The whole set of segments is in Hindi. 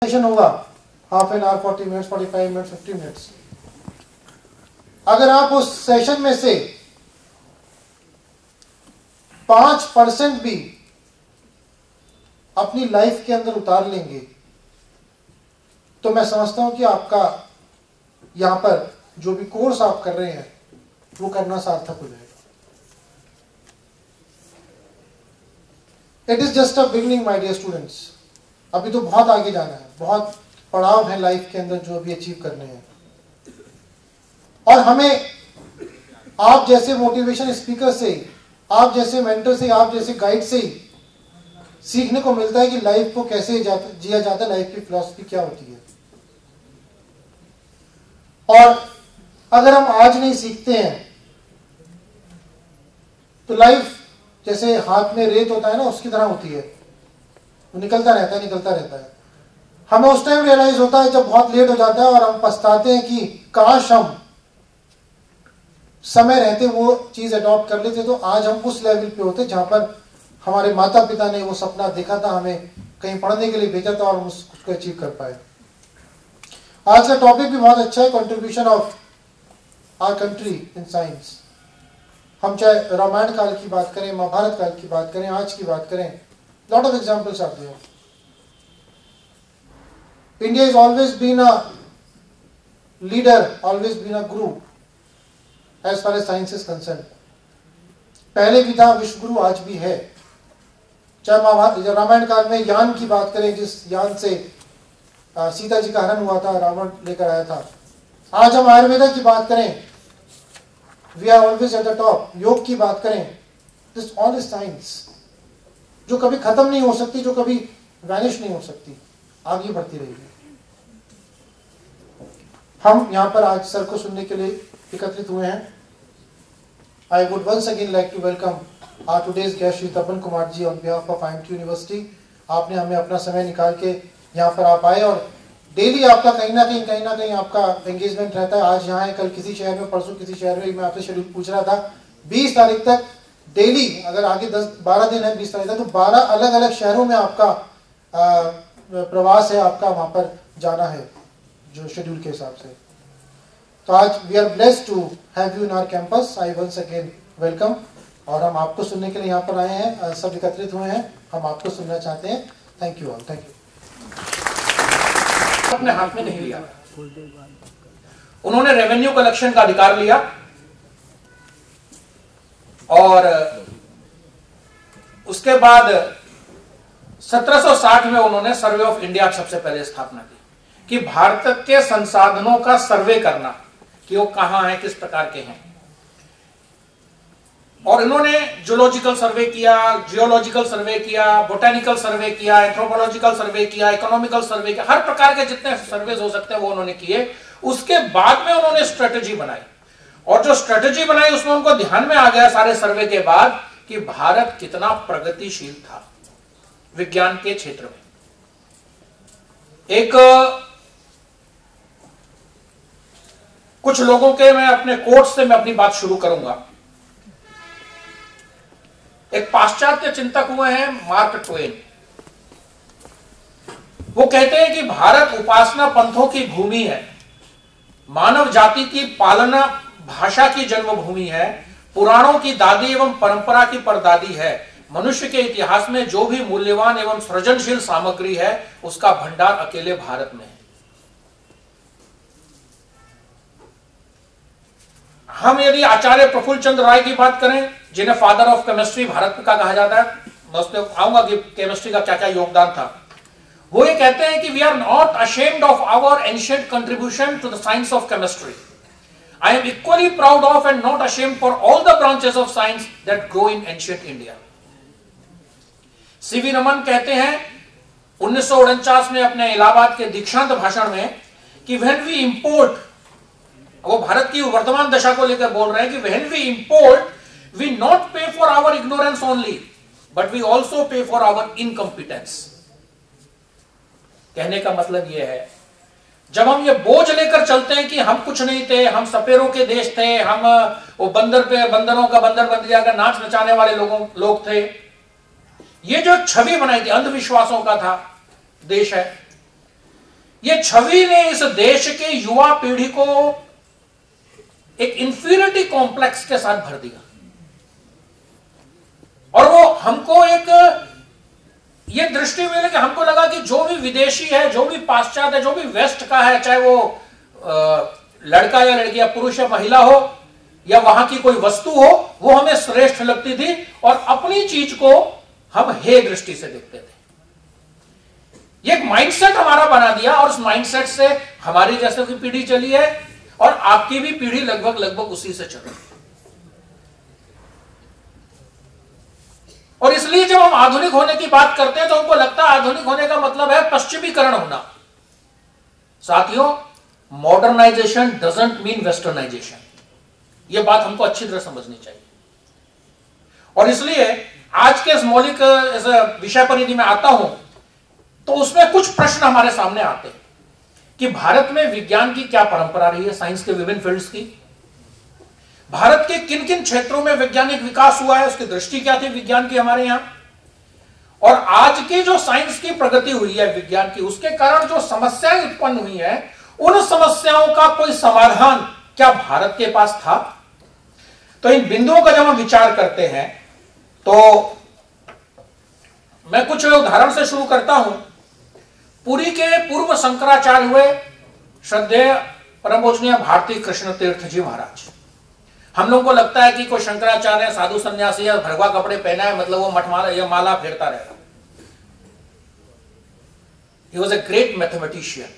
सेशन होगा, half an hour, 40 minutes, 45 minutes, 50 minutes. अगर आप उस सेशन में से 5% भी अपनी लाइफ के अंदर उतार लेंगे तो मैं समझता हूं कि आपका यहां पर जो भी कोर्स आप कर रहे हैं वो करना सार्थक हो जाएगा। It is just a beginning my dear students. अभी तो बहुत आगे जाना है, बहुत पड़ाव है लाइफ के अंदर जो अभी अचीव करने हैं। और हमें आप जैसे मोटिवेशन स्पीकर से, आप जैसे मेंटर से, आप जैसे गाइड से ही सीखने को मिलता है कि लाइफ को कैसे जिया जाता है, लाइफ की फिलॉसफी क्या होती है। और अगर हम आज नहीं सीखते हैं तो लाइफ जैसे हाथ में रेत होता है ना, उसकी तरह होती है, वो निकलता रहता है, निकलता रहता है। हमें उस टाइम रियलाइज होता है जब बहुत लेट हो जाता है और हम पछताते हैं कि काश हम समय रहते वो चीज अडॉप्ट कर लेते तो आज हम उस लेवल पे होते जहां पर हमारे माता पिता ने वो सपना देखा था, हमें कहीं पढ़ने के लिए भेजा था और हम उसको अचीव कर पाए। आज का टॉपिक भी बहुत अच्छा है, contribution of our country in science. हम चाहे रामायण काल की बात करें, महाभारत काल की बात करें, आज की बात करें, lot of examples are there. India is always been a leader, always been a group as far as science is concern. पहले भी था, विश्व गुरु आज भी है। चाहे महाभारत रामायण काल में यान की बात करें, जिस यान से सीता जी का हरण हुआ था, रावण लेकर आया था। आज हम आयुर्वेदा की बात करें, we are always at the top. Yoga की बात करें, दिस ऑल इज साइंस जो कभी खत्म नहीं हो सकती, जो कभी वैनिश नहीं हो सकती, आगे बढ़ती रहेगी। हम यहां पर आज सर को सुनने के लिए एकत्रित हुए हैं। I would once again like to welcome our today's guest Shri Tapan Kumar ji on behalf of IMT university. आपने हमें अपना समय निकाल के यहाँ पर आप आए और डेली आपका कहीं ना कहीं आपका एंगेजमेंट रहता है। आज यहाँ है, कल किसी शहर में, परसों किसी शहर में। मैं आपसे शेड्यूल पूछ रहा था, 20 तारीख तक डेली, अगर आगे 10-12 दिन है 20 तारीख तक, तो 12 अलग अलग शहरों में आपका प्रवास है, आपका वहां पर जाना है जो शेड्यूल के हिसाब से। तो आज we are blessed to have you in our campus. I once again welcome. और हम आपको सुनने के लिए यहाँ पर आए हैं, सब एकत्रित हुए हैं, हम आपको सुनना चाहते हैं। Thank you all, thank you. अपने हाथ में नहीं लिया, उन्होंने रेवेन्यू कलेक्शन का अधिकार लिया और उसके बाद 1760 में उन्होंने सर्वे ऑफ इंडिया सबसे पहले स्थापना की कि भारत के संसाधनों का सर्वे करना कि वो कहां है, किस प्रकार के हैं। और इन्होंने जूलॉजिकल सर्वे किया, जियोलॉजिकल सर्वे किया, बोटेनिकल सर्वे किया, एंथ्रोपोलॉजिकल सर्वे किया, इकोनॉमिकल सर्वे किया, हर प्रकार के जितने सर्वेज हो सकते हैं वो उन्होंने किए। उसके बाद में उन्होंने स्ट्रेटेजी बनाई और जो स्ट्रेटेजी बनाई उसमें उनको ध्यान में आ गया सारे सर्वे के बाद कि भारत कितना प्रगतिशील था विज्ञान के क्षेत्र में। एक कुछ लोगों के मैं अपने कोट से मैं अपनी बात शुरू करूंगा। एक पाश्चात्य चिंतक हुए हैं मार्क ट्वेन। वो कहते हैं कि भारत उपासना पंथों की भूमि है, मानव जाति की पालना भाषा की जन्मभूमि है, पुराणों की दादी एवं परंपरा की परदादी है। मनुष्य के इतिहास में जो भी मूल्यवान एवं सृजनशील सामग्री है उसका भंडार अकेले भारत में है। हम यदि आचार्य प्रफुल्ल चंद्र राय की बात करें, जिन्हें फादर ऑफ केमिस्ट्री भारत का कहा जाता है, मैं उस पर आऊंगा कि केमिस्ट्री का क्या क्या योगदान था। वो ये कहते हैं कि we are not ashamed of our ancient contribution to the science of chemistry. I am equally proud of and not ashamed for all the branches of science that grow in ancient India. C V Raman कहते हैं 1949 में अपने इलाहाबाद के दीक्षांत भाषण में कि व्हेन वी इंपोर्ट, वो भारत की वर्तमान दशा को लेकर बोल रहे हैं कि when we import we not pay for our ignorance only but we also pay for our incompetence. कहने का मतलब यह है, जब हम ये बोझ लेकर चलते हैं कि हम कुछ नहीं थे, हम सपेरों के देश थे, हम वो बंदर पे बंदरों का बंदर बन जाकर नाच नचाने वाले लोग थे, ये जो छवि बनाई थी अंधविश्वासों का था देश है, ये छवि ने इस देश के युवा पीढ़ी को एक इंफीरियरिटी कॉम्प्लेक्स के साथ भर दिया और वो हमको एक ये दृष्टि मिली कि हमको लगा कि जो भी विदेशी है, जो भी पाश्चात्य है, जो भी वेस्ट का है, चाहे वो लड़का या लड़की या पुरुष या महिला हो या वहां की कोई वस्तु हो, वो हमें श्रेष्ठ लगती थी और अपनी चीज को हम हे दृष्टि से देखते थे। ये एक माइंडसेट हमारा बना दिया और उस माइंडसेट से हमारी जैसे की पीढ़ी चली है और आपकी भी पीढ़ी लगभग उसी से चल रही है। और इसलिए जब हम आधुनिक होने की बात करते हैं तो हमको लगता है आधुनिक होने का मतलब है पश्चिमीकरण होना। साथियों, मॉडर्नाइजेशन डजंट मीन वेस्टर्नाइजेशन। यह बात हमको अच्छी तरह समझनी चाहिए। और इसलिए आज के इस मौलिक इस विषय पर यदि मैं आता हूं तो उसमें कुछ प्रश्न हमारे सामने आते हैं कि भारत में विज्ञान की क्या परंपरा रही है, साइंस के विभिन्न फील्ड्स की, भारत के किन किन क्षेत्रों में वैज्ञानिक विकास हुआ है, उसकी दृष्टि क्या थी विज्ञान की हमारे यहां, और आज की जो साइंस की प्रगति हुई है विज्ञान की, उसके कारण जो समस्याएं उत्पन्न हुई हैं, उन समस्याओं का कोई समाधान क्या भारत के पास था। तो इन बिंदुओं का जब हम विचार करते हैं तो मैं कुछ उदाहरण से शुरू करता हूं। पुरी के पूर्व शंकराचार्य हुए श्रद्धेय परम पूजनीय भारती कृष्ण तीर्थ जी महाराज। हम लोगों को लगता है कि कोई शंकराचार्य साधु सन्यासी है, भगवा कपड़े पहना है, मतलब वो मठमाला या माला फेरता रहेगा। He was a great mathematician.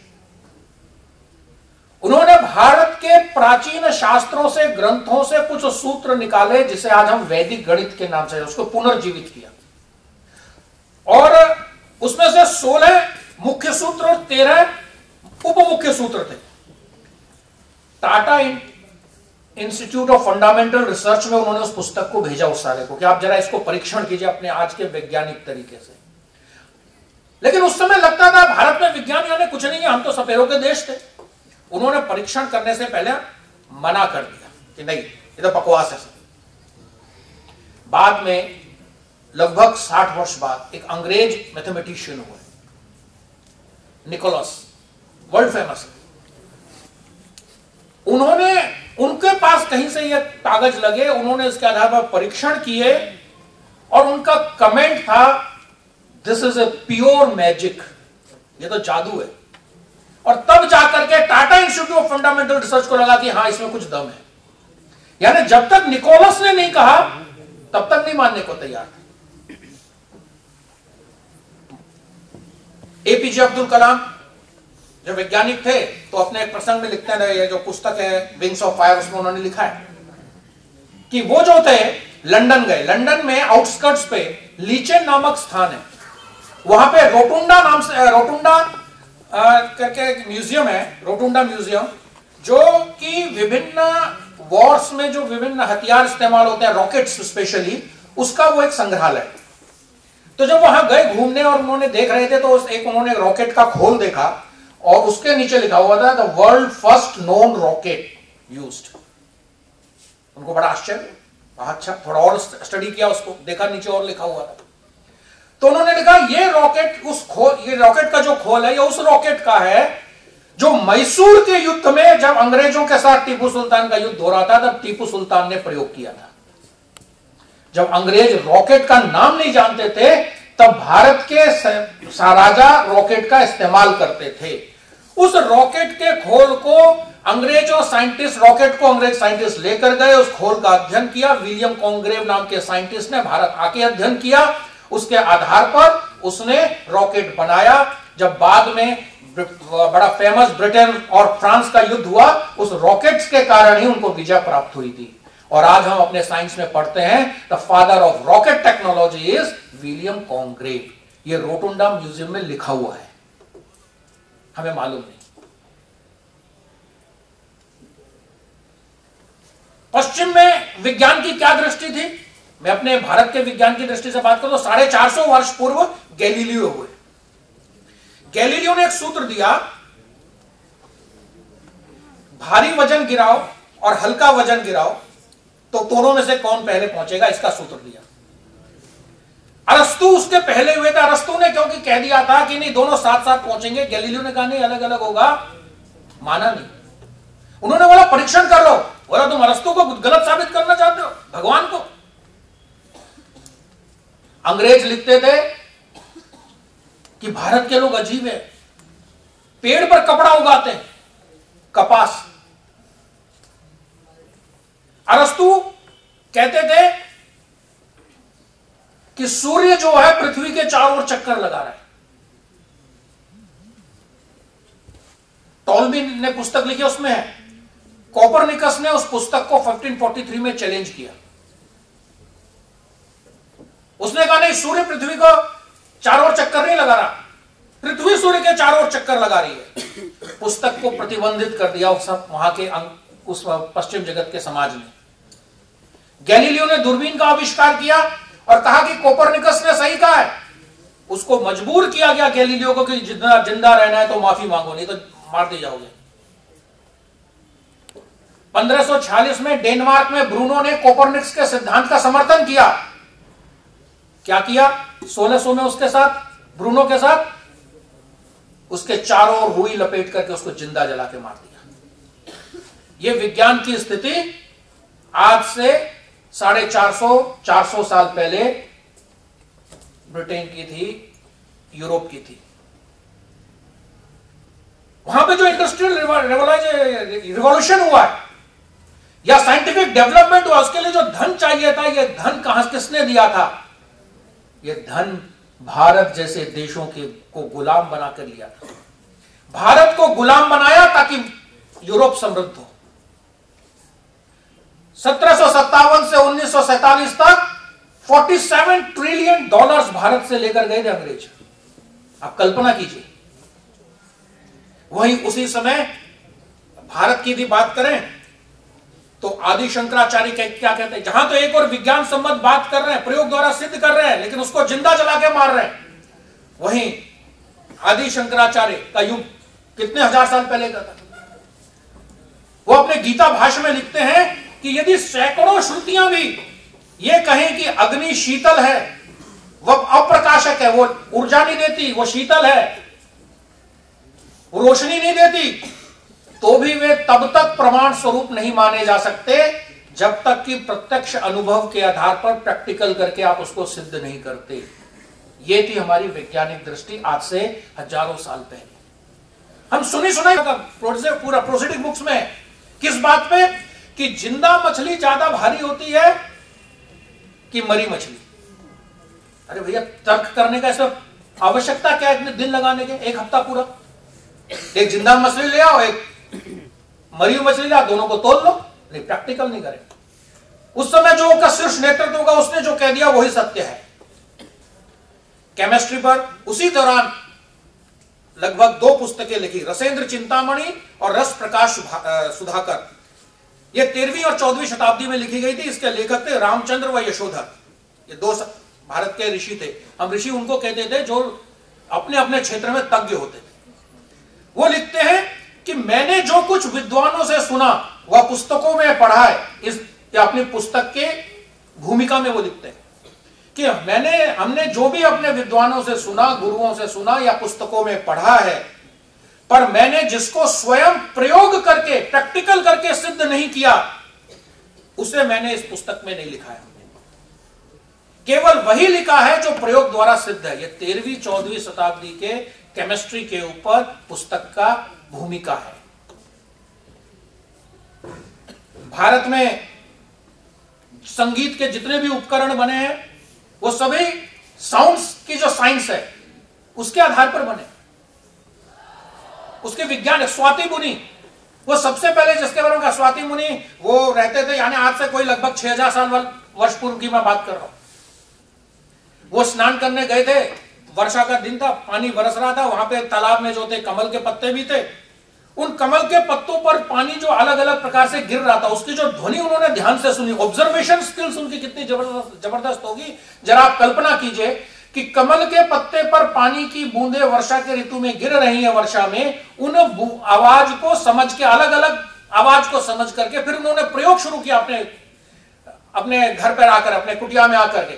उन्होंने भारत के प्राचीन शास्त्रों से, ग्रंथों से कुछ सूत्र निकाले जिसे आज हम वैदिक गणित के नाम से उसको पुनर्जीवित किया और उसमें से 16 मुख्य सूत्र और 13 उप मुख्य सूत्र थे। Tata institute of fundamental research में उन्होंने उस पुस्तक को भेजा उस सारे को कि आप जरा इसको परीक्षण कीजिए अपने आज के वैज्ञानिक तरीके से। लेकिन उस समय लगता था भारत में विज्ञान यानी कुछ नहीं है, हम तो सपेरों के देश थे। उन्होंने परीक्षण करने से पहले मना कर दिया कि नहीं, ये तो बकवास है। बाद में लगभग 60 वर्ष बाद एक अंग्रेज मैथमेटिशियन हुए, निकोलस, वर्ल्ड फेमस। उन्होंने, उनके पास कहीं से ये कागज लगे, उन्होंने इसके आधार पर परीक्षण किए और उनका कमेंट था, this is a pure magic, ये तो जादू है। और तब जाकर के Tata institute of fundamental research को लगा कि हां इसमें कुछ दम है। यानी जब तक निकोलस ने नहीं कहा तब तक नहीं मानने को तैयार थे। एपीजे अब्दुल कलाम जो वैज्ञानिक थे तो अपने एक प्रसंग में लिखते हैं, ये जो पुस्तक है विंग्स ऑफ फायर, उसमें उन्होंने लिखा है कि वो जो थे लंदन गए, लंदन में आउटस्कर्ट्स पे लीचेन नामक स्थान है, वहां पे रोटुंडा नाम से, रोटुंडा करके एक म्यूजियम है, रोटुंडा म्यूजियम, जो कि विभिन्न वॉर्स में जो विभिन्न हथियार इस्तेमाल होते हैं, रॉकेट्स स्पेशली, उसका वो एक संग्रहालय है। तो जब वहां गए घूमने और उन्होंने देख रहे थे तो उन्होंने एक रॉकेट का खोल देखा और उसके नीचे लिखा हुआ था the world first known rocket used. उनको बड़ा आश्चर्य, अच्छा, थोड़ा और स्टडी किया, उसको देखा नीचे और लिखा हुआ था। तो उन्होंने लिखा ये रॉकेट ये रॉकेट का जो खोल है ये उस रॉकेट का है जो मैसूर के युद्ध में जब अंग्रेजों के साथ टीपू सुल्तान का युद्ध हो रहा था तब टीपू सुल्तान ने प्रयोग किया था। जब अंग्रेज रॉकेट का नाम नहीं जानते थे तब भारत के राजा रॉकेट का इस्तेमाल करते थे। उस रॉकेट के खोल को अंग्रेज और साइंटिस्ट, रॉकेट को अंग्रेज साइंटिस्ट लेकर गए, उस खोल का अध्ययन किया। विलियम कॉन्ग्रेव नाम के साइंटिस्ट ने भारत आके अध्ययन किया, उसके आधार पर उसने रॉकेट बनाया। जब बाद में बड़ा फेमस ब्रिटेन और फ्रांस का युद्ध हुआ, उस रॉकेट्स के कारण ही उनको विजय प्राप्त हुई थी। और आज हम अपने साइंस में पढ़ते हैं the father of rocket technology is William Congreve. ये रोटुंडा म्यूजियम में लिखा हुआ है, हमें मालूम नहीं। पश्चिम में विज्ञान की क्या दृष्टि थी? मैं अपने भारत के विज्ञान की दृष्टि से बात करूं तो 450 वर्ष पूर्व गैलीलियो हुए। गैलीलियो ने एक सूत्र दिया, भारी वजन गिराओ और हल्का वजन गिराओ तो दोनों में से कौन पहले पहुंचेगा, इसका सूत्र दिया। अरस्तु उसके पहले हुए थे। अरस्तु ने क्योंकि कह दिया था कि नहीं दोनों साथ साथ पहुंचेंगे, गैलीलियो ने कहा नहीं अलग अलग होगा, माना नहीं। उन्होंने बोला परीक्षण कर लो, बोला तुम अरस्तु को गलत साबित करना चाहते हो, भगवान को। अंग्रेज लिखते थे कि भारत के लोग अजीब है, पेड़ पर कपड़ा उगाते हैं, कपास। अरस्तु कहते थे कि सूर्य जो है पृथ्वी के चारों ओर चक्कर लगा रहा है। टॉलमी ने पुस्तक लिखी, उसमें है कोपरनिकस ने उस पुस्तक को 1543 में चैलेंज किया। उसने कहा नहीं, सूर्य पृथ्वी को चारों ओर चक्कर नहीं लगा रहा, पृथ्वी सूर्य के चारों ओर चक्कर लगा रही है। पुस्तक को प्रतिबंधित कर दिया वहां के उस पश्चिम जगत के समाज ने। गैलीलियो ने दूरबीन का आविष्कार किया और कहा कि कोपरनिकस ने सही कहा है। उसको मजबूर किया गया गैलीलियो को कि जिंदा रहना है तो माफी मांगो, नहीं तो मार दिए जाओगे। 1546 में डेनमार्क में ब्रूनो ने कोपरनिकस के सिद्धांत का समर्थन किया। क्या किया? 1600 में उसके साथ, ब्रूनो के साथ, उसके चारों ओर रुई लपेट करके उसको जिंदा जला के मार दिया। यह विज्ञान की स्थिति आज से 450 साल पहले ब्रिटेन की थी, यूरोप की थी। वहां पे जो इंडस्ट्रियल रिवॉल्यूशन हुआ है या साइंटिफिक डेवलपमेंट हुआ, उसके लिए जो धन चाहिए था, यह धन किसने दिया था? यह धन भारत जैसे देशों को गुलाम बनाकर लिया था। भारत को गुलाम बनाया ताकि यूरोप समृद्ध हो। 1757 से 1947 तक 47 ट्रिलियन डॉलर्स भारत से लेकर गए थे अंग्रेज। आप कल्पना कीजिए। वहीं उसी समय भारत की भी बात करें तो आदि शंकराचार्य क्या कहते हैं, जहां तो एक और विज्ञान सम्मत बात कर रहे हैं, प्रयोग द्वारा सिद्ध कर रहे हैं, लेकिन उसको जिंदा जला के मार रहे हैं। वहीं आदि शंकराचार्य का युग कितने हजार साल पहले का था। वो अपने गीता भाष्य में लिखते हैं कि यदि सैकड़ों श्रुतियां भी ये कहें कि अग्नि शीतल है, वह अप्रकाशक है, वो ऊर्जा नहीं देती, वो शीतल है, वो रोशनी नहीं देती, तो भी वे तब तक प्रमाण स्वरूप नहीं माने जा सकते जब तक कि प्रत्यक्ष अनुभव के आधार पर प्रैक्टिकल करके आप उसको सिद्ध नहीं करते। ये थी हमारी वैज्ञानिक दृष्टि आज से हजारों साल पहले। हम सुनाई पूरा प्रोसीडिंग बुक्स में किस बात पे कि जिंदा मछली ज्यादा भारी होती है कि मरी मछली। अरे भैया, तर्क करने का इसमें आवश्यकता क्या है? इतने दिन लगाने के, एक हफ्ता पूरा। एक जिंदा मछली ले आओ, एक मरी हुई मछली ले आओ, दोनों को तोल लो। नहीं, प्रैक्टिकल नहीं करे। उस समय जो का शीर्ष नेतृत्व होगा उसने जो कह दिया वही सत्य है। केमिस्ट्री पर उसी दौरान लगभग 2 पुस्तकें लिखी, रसेंद्र चिंतामणि और रस प्रकाश सुधाकर। यह 13वीं और 14वीं शताब्दी में लिखी गई थी। इसके लेखक थे रामचंद्र व यशोधर। ये 2 भारत के ऋषि थे। हम ऋषि उनको कहते थे जो अपने अपने क्षेत्र में तज्ञ होते थे। वो लिखते हैं कि मैंने जो कुछ विद्वानों से सुना वह पुस्तकों में पढ़ा है। इस अपनी पुस्तक के भूमिका में वो लिखते हैं कि हमने जो भी अपने विद्वानों से सुना, गुरुओं से सुना या पुस्तकों में पढ़ा है, पर मैंने जिसको स्वयं प्रयोग करके, प्रैक्टिकल करके सिद्ध नहीं किया, उसे मैंने इस पुस्तक में नहीं लिखा है। केवल वही लिखा है जो प्रयोग द्वारा सिद्ध है। यह 13वीं 14वीं शताब्दी के केमिस्ट्री के ऊपर पुस्तक का भूमिका है। भारत में संगीत के जितने भी उपकरण बने हैं वो सभी साउंड्स की जो साइंस है उसके आधार पर बने। उसके विज्ञान, स्वाति मुनि वो सबसे पहले जिसके बारे में कहा, स्वाति मुनि वो रहते थे, यानी आज से कोई लगभग 6000 साल वर्ष पूर्व की मैं बात कर रहा हूं। वो स्नान करने गए थे, वर्षा का दिन था, पानी बरस रहा था, वहां पे तालाब में जो थे कमल के पत्ते भी थे। उन कमल के पत्तों पर पानी जो अलग अलग प्रकार से गिर रहा था, उसकी जो ध्वनि उन्होंने ध्यान से सुनी। ऑब्जर्वेशन स्किल्स उनकी कितनी जबरदस्त होगी। जरा आप कल्पना कीजिए कि कमल के पत्ते पर पानी की बूंदें वर्षा के ऋतु में गिर रही है वर्षा में, उन आवाज को समझ के, अलग अलग आवाज को समझ करके फिर उन्होंने प्रयोग शुरू किया अपने घर पर आकर, अपने कुटिया में आकर के।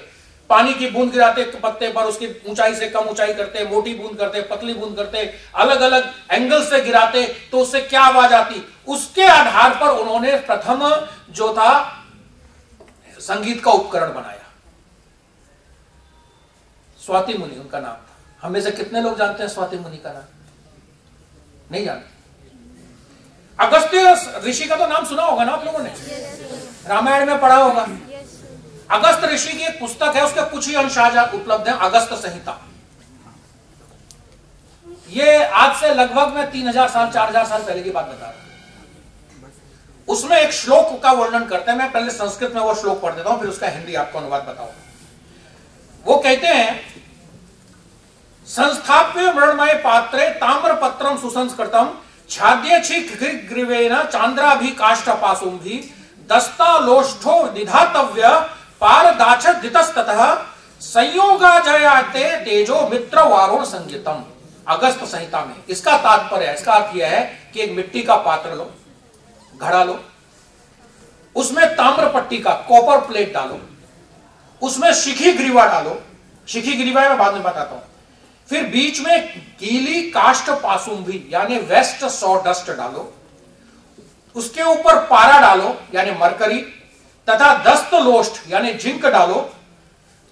पानी की बूंद गिराते पत्ते पर, उसकी ऊंचाई से कम ऊंचाई करते, मोटी बूंद करते, पतली बूंद करते, अलग अलग एंगल से गिराते, तो उससे क्या आवाज आती, उसके आधार पर उन्होंने प्रथम जो था संगीत का उपकरण बनाया। स्वाति मुनि उनका नाम था। हम में से कितने लोग जानते हैं स्वाति मुनि का नाम? नहीं जानते। अगस्त्य ऋषि का तो नाम सुना होगा ना आप लोगों ने, रामायण में पढ़ा होगा। अगस्त ऋषि की एक पुस्तक है, उसके कुछ ही अंश आज उपलब्ध है, अगस्त संहिता। ये आज से लगभग मैं 3000 साल 4000 साल पहले की बात बता रहा हूं। उसमें एक श्लोक का वर्णन करते हैं। मैं पहले संस्कृत में वो श्लोक पढ़ देता हूं, फिर उसका हिंदी आपको अनुवाद बताऊंगा। वो कहते हैं, संस्थाप्य मृण्मय पात्रे ताम्रपत्रम सुसंस्कृतम छाद्य ग्रीवेन चांद्राभि काष्ठपाशुंभि दस्ता लोष्ठो निधातव्य पारदाच दितस्ततः संयोगा जयाते तेजो मित्र वारुण संगीतम। अगस्त संहिता में इसका तात्पर्य है, इसका अर्थ यह है कि एक मिट्टी का पात्र लो, घड़ा लो, उसमें ताम्र पट्टी का कॉपर प्लेट डालो, उसमें शिखी ग्रीवा डालो, शिखी ग्रीवा मैं बाद में बताता हूं, फिर बीच में गीली काष्ठ पासुंभी यानी वेस्ट सॉडस्ट डालो, उसके ऊपर पारा डालो यानी मरकरी, तथा दस्तलोष्ठ यानी जिंक डालो।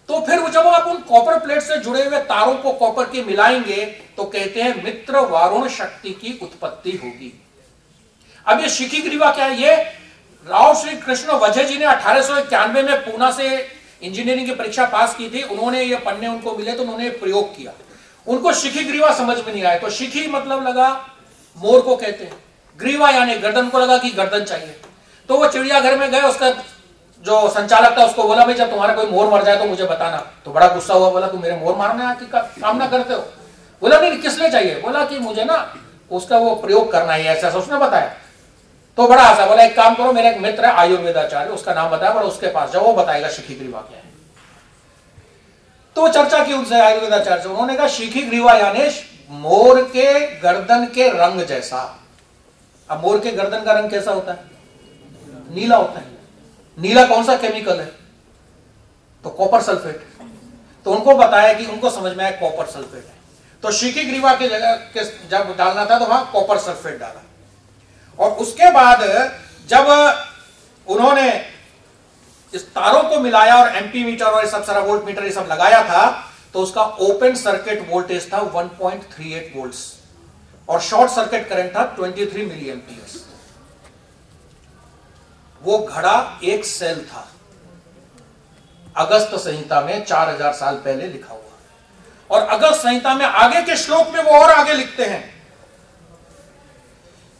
तो फिर जब आप उन कॉपर प्लेट से जुड़े हुए तारों को कॉपर के मिलाएंगे तो कहते हैं मित्र वारुण शक्ति की उत्पत्ति होगी। अब ये शिखी ग्रीवा क्या है? ये राव श्री कृष्ण वजह जी ने 1891 में पूना से इंजीनियरिंग की परीक्षा पास की थी। उन्होंने ये पन्ने उनको मिले तो उन्होंने प्रयोग किया। उनको शिखी ग्रीवा समझ में नहीं आया, तो शिखी मतलब लगा मोर को कहते हैं, ग्रीवा यानी गर्दन को लगा कि गर्दन चाहिए। तो वो चिड़ियाघर में गए, उसका जो संचालक था उसको बोला, भाई जब तुम्हारा कोई मोर मर जाए तो मुझे बताना। तो बड़ा गुस्सा हुआ, बोला तू मेरे मोर मारने की कामना करते हो? बोला नहीं, किस लिए चाहिए? बोला कि मुझे ना उसका वो प्रयोग करना है, ऐसा उसने बताया। तो बड़ा हंसा, बोला एक काम करो, मेरा एक मित्र है आयुर्वेदाचार्य, उसका नाम बताया, बोला उसके पास जाओ, वो बताएगा शिखी ग्रीवा क्या है। तो चर्चा की उनसे आयुर्वेदाचार्य से, उन्होंने कहा शिखी ग्रीवा यानी मोर के गर्दन के रंग जैसा। अब मोर के गर्दन का रंग कैसा होता है? नीला होता है। नीला कौन सा केमिकल है? तो कॉपर सल्फेट। तो उनको बताया कि उनको समझ में आया कॉपर सल्फेट है, तो शिखी ग्रीवा की जगह जब डालना था तो वहां कॉपर सल्फेट डाला। और उसके बाद जब उन्होंने इस तारों को मिलाया और एम्पी मीटर और ये सब सारा वोल्ट मीटर ये सब लगाया था, तो उसका ओपन सर्किट वोल्टेज था 1.38 वोल्ट्स और शॉर्ट सर्किट करंट था 23 मिली एम्पियर्स। वो घड़ा एक सेल था। अगस्त संहिता में 4000 साल पहले लिखा हुआ। और अगस्त संहिता में आगे के श्लोक में वो और आगे लिखते हैं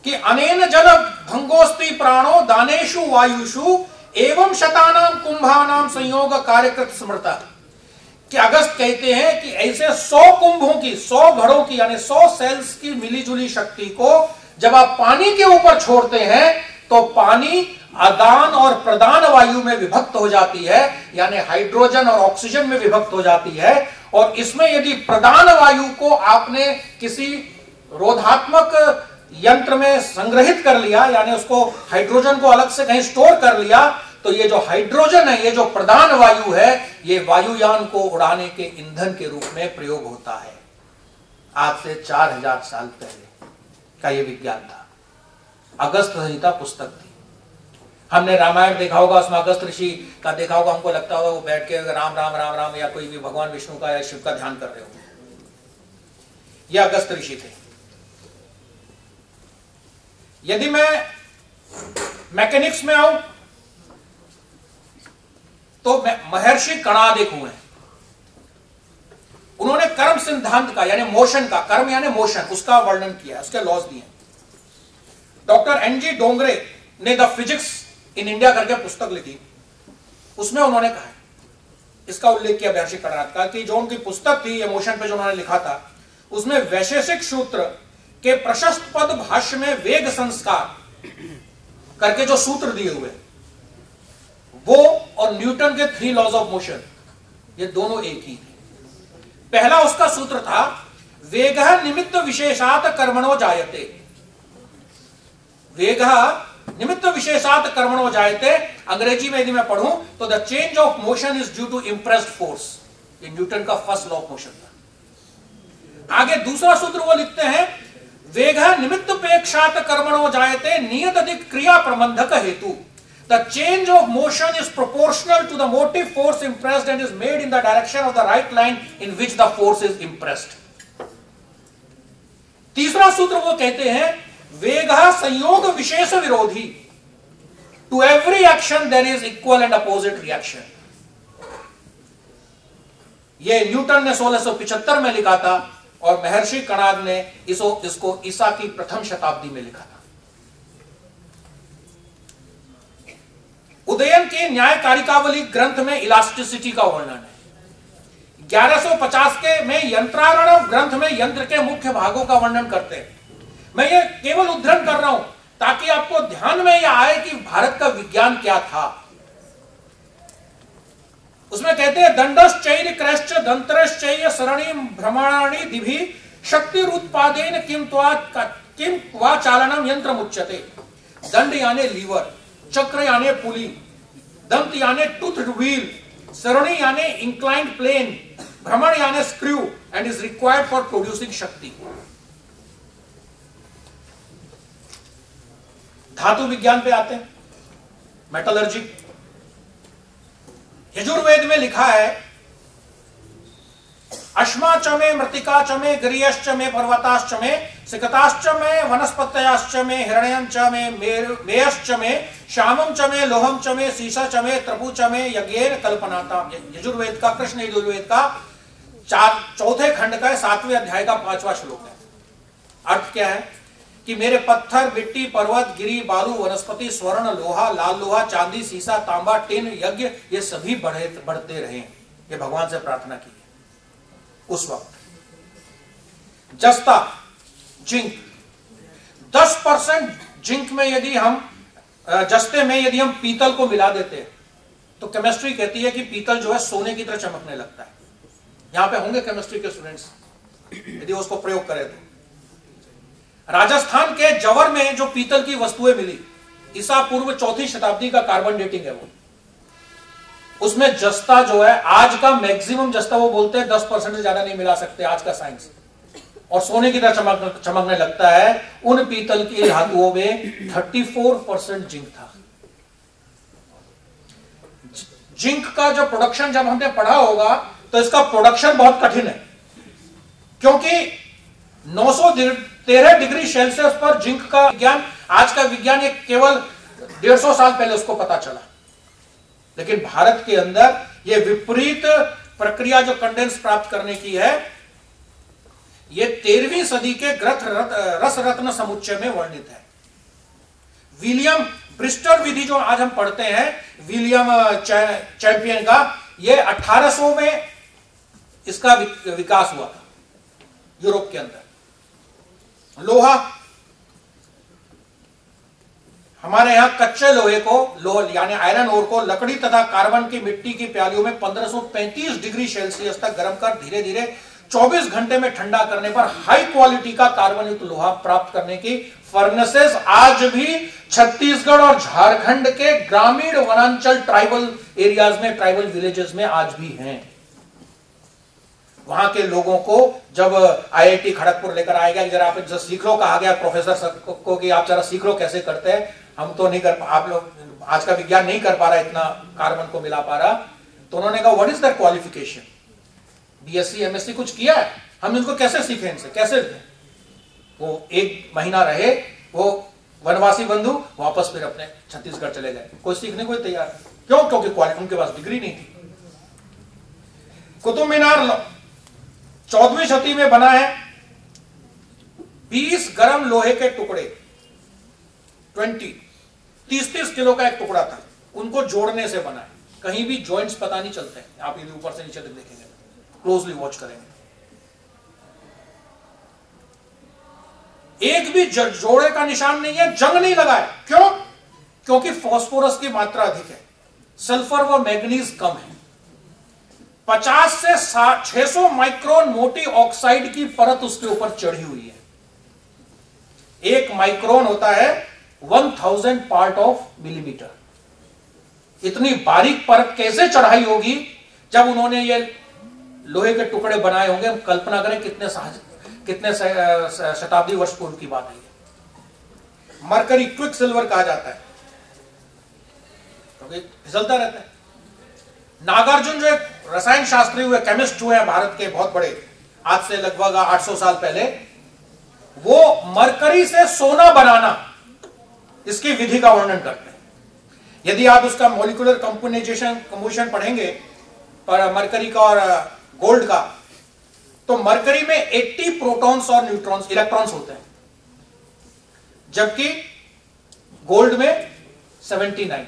कि अनेन जल भंगोस्ति प्राणो दानेषु वायुषु एवं शतानाम कुंभानाम संयोग कार्यकृत स्मृता। कि अगस्त कहते हैं कि ऐसे 100 कुंभों की, 100 घड़ों की यानी 100 सेल्स की मिलीजुली शक्ति को जब आप पानी के ऊपर छोड़ते हैं तो पानी आदान और प्रदान वायु में विभक्त हो जाती है, यानी हाइड्रोजन और ऑक्सीजन में विभक्त हो जाती है। और इसमें यदि प्रदान वायु को आपने किसी रोधात्मक यंत्र में संग्रहित कर लिया, यानी उसको हाइड्रोजन को अलग से कहीं स्टोर कर लिया, तो ये जो हाइड्रोजन है, ये जो प्रदान वायु है, ये वायुयान को उड़ाने के ईंधन के रूप में प्रयोग होता है। आज से 4000 साल पहले का ये विज्ञान था। अगस्त संहिता पुस्तक थी। हमने रामायण देखा होगा, उसमें अगस्त ऋषि का देखा होगा, हमको लगता होगा वो बैठ के राम राम राम राम या कोई भी भगवान विष्णु का या शिव का ध्यान कर रहे होंगे। ये अगस्त ऋषि थे। यदि मैं मैकेनिक्स में आऊं तो महर्षि कणादिक हुए। उन्होंने कर्म सिद्धांत का यानी मोशन का, कर्म यानी मोशन, उसका वर्णन किया, उसके लॉज दिए। डॉक्टर एनजी डोंगरे ने द फिजिक्स इन इंडिया करके पुस्तक लिखी, उसमें उन्होंने कहा, इसका उल्लेख किया महर्षि कणाद का, कि जो उनकी पुस्तक थी ये मोशन पे जो उन्होंने लिखा था, उसमें वैशेषिक सूत्र के प्रशस्त पद भाष्य में वेग संस्कार करके जो सूत्र दिए हुए वो और न्यूटन के 3 लॉज ऑफ मोशन, ये दोनों एक ही थे। पहला उसका सूत्र था वेगः निमित्त विशेषात कर्मणो जायते। वेगः निमित्त विशेषात कर्मणो जायते, अंग्रेजी में यदि मैं पढ़ूं तो the change of motion is due to impressed force. ये न्यूटन का फर्स्ट लॉ ऑफ मोशन था। आगे दूसरा सूत्र वो लिखते हैं, वेग निमित्तपेक्षात कर्मणो जायते नियत अधिक क्रिया प्रबंधक हेतु। The change of motion is proportional to the motive force impressed and is made in the direction of the right line in which the force is impressed. तीसरा सूत्र वो कहते हैं, वेग संयोग विशेष विरोधी। To every action there is equal and opposite reaction. ये न्यूटन ने 1675 में लिखा था और महर्षि कणाद ने इसको ईसा की प्रथम शताब्दी में लिखा था। उदयन के न्याय कारिकावली ग्रंथ में इलास्टिसिटी का वर्णन है। 1150 के में यंत्रारण ग्रंथ में यंत्र के मुख्य भागों का वर्णन करते हैं। मैं ये केवल उद्धरण कर रहा हूं ताकि आपको ध्यान में यह आए कि भारत का विज्ञान क्या था। उसमें कहते हैं, दंडश्चैर क्रैश्च दंतरश्चैय सरणी भ्रमणानि दिभि शक्तिरुत्पादेन किम वा चालनम यंत्र मुच्यते। दंड यानी लीवर, चक्र यानी पुली, दंत यानी टूथ व्हील, सरणी यानी इंक्लाइंड प्लेन, भ्रमण यानी screw and is required for producing शक्ति। धातु विज्ञान पे आते हैं, मेटलर्जी। यजुर्वेद में लिखा है, अश्मा च मे मृतिका च मे गिरियश्च मे पर्वताश्च मे सिकताश्च मे वनस्पतयश्च मे हिरण्यं च मे मेयश्च मे श्यामं च मे लोहं च मे सीसा च मे त्रपु च मे यज्ञेन कल्पनाताम्। यजुर्वेद का, कृष्ण यजुर्वेद का चौथे खंड का 7वें अध्याय का 5वां श्लोक है। अर्थ क्या है कि मेरे पत्थर, मिट्टी, पर्वत, गिरी, बालू, वनस्पति, स्वर्ण, लोहा, लाल लोहा, चांदी, सीसा, तांबा, टिन, यज्ञ, ये सभी बढ़ते रहे। ये भगवान से प्रार्थना की उस वक्त। जस्ता, जिंक, 10% जिंक में यदि हम जस्ते में यदि हम पीतल को मिला देते हैं तो केमिस्ट्री कहती है कि पीतल जो है सोने की तरह चमकने लगता है। यहां पे होंगे केमिस्ट्री के स्टूडेंट्स, यदि उसको प्रयोग करें तो। राजस्थान के जवर में जो पीतल की वस्तुएं मिली, ईसा पूर्व 4वीं शताब्दी का कार्बन डेटिंग है वो, उसमें जस्ता जो है, आज का मैक्सिमम जस्ता वो बोलते हैं 10% से ज्यादा नहीं मिला सकते आज का साइंस, और सोने की तरह चमकने लगता है। उन पीतल की धातुओं में 34% जिंक था। जिंक का जो प्रोडक्शन जब हमने पढ़ा होगा तो इसका प्रोडक्शन बहुत कठिन है, क्योंकि 913 डिग्री सेल्सियस पर जिंक का विज्ञान, आज का विज्ञान ये केवल 150 साल पहले उसको पता चला। लेकिन भारत के अंदर ये विपरीत प्रक्रिया जो कंडेंस प्राप्त करने की है, ये 13वीं सदी के रस रत्न समुच्चय में वर्णित है। विलियम ब्रिस्टल विधि जो आज हम पढ़ते हैं, विलियम चैंपियन का, ये 1800 में इसका विकास हुआ था यूरोप के अंदर। लोहा, हमारे यहां कच्चे लोहे को, यानी आयरन ओर को लकड़ी तथा कार्बन की मिट्टी की प्यालियों में 1535 डिग्री सेल्सियस तक गर्म कर धीरे धीरे 24 घंटे में ठंडा करने पर हाई क्वालिटी का कार्बन युक्त लोहा प्राप्त करने की फर्नेसेस आज भी छत्तीसगढ़ और झारखंड के ग्रामीण वनांचल ट्राइबल एरियाज में, ट्राइबल विलेजेस में आज भी हैं। वहां के लोगों को जब आईआईटी खड़गपुर लेकर आएगा, जरा आप जरा सीख लो, कहा गया प्रोफेसर को कि आप जरा सीख लो कैसे करते हैं, हम तो नहीं कर, आप लोग आज का विज्ञान नहीं कर पा रहा, इतना कार्बन को मिला पा रहा। तो उन्होंने कहा, what is that qualification? BSc MSc कुछ किया है, हम इनको कैसे सीखें, इनसे कैसे? वो 1 महीना रहे, वो वनवासी बंधु वापस फिर अपने छत्तीसगढ़ चले गए, कोई सीखने को तैयार। क्यों? क्योंकि क्वालिटी उनके पास डिग्री नहीं थी। कुतुब मीनार 14वीं शताब्दी में बना है। 20 गरम लोहे के टुकड़े, 30 किलो का एक टुकड़ा था, उनको जोड़ने से बना है। कहीं भी जॉइंट्स पता नहीं चलते हैं, आप यदि ऊपर से नीचे तक देखेंगे, क्लोजली वॉच करेंगे, एक भी जोड़े का निशान नहीं है, जंग नहीं लगा है। क्यों? क्योंकि फास्फोरस की मात्रा अधिक है, सल्फर व मैग्नीज कम है। 50 से 600 माइक्रोन मोटी ऑक्साइड की परत उसके ऊपर चढ़ी हुई है। 1 माइक्रोन होता है 1000 पार्ट ऑफ मिलीमीटर। इतनी बारीक परत कैसे चढ़ाई होगी जब उन्होंने ये लोहे के टुकड़े बनाए होंगे। कल्पना करें कितने शताब्दी वर्ष पूर्व की बात है। मरकरी क्विक सिल्वर कहा जाता है क्योंकि फिसलता रहता है। नागार्जुन जो एक रसायन शास्त्री हुए, केमिस्ट हुए हैं भारत के बहुत बड़े, आज से लगभग 800 साल पहले, वो मरकरी से सोना बनाना इसकी विधि का वर्णन करते हैं। यदि आप उसका मॉलिक्यूलर कंपोजिशन पढ़ेंगे पर मरकरी का और गोल्ड का, तो मरकरी में 80 प्रोटॉन्स और न्यूट्रॉन्स इलेक्ट्रॉन्स होते हैं, जबकि गोल्ड में 79।